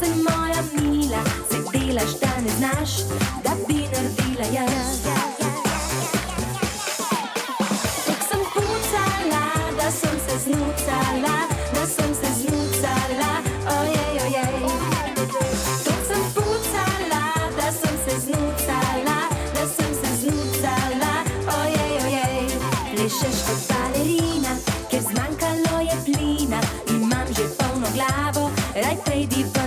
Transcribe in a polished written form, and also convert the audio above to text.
Zdaj moja mila, se delaš, da ne znaš, da bi naredila jaz. Tok sem pucala, da sem se znucala, da sem se znucala, ojej, ojej. Tok sem pucala, da sem se znucala, da sem se znucala, ojej, ojej. Plešeš kot balerina, ker zmanjkalo je plina, imam že polno glavo, raj prejdi v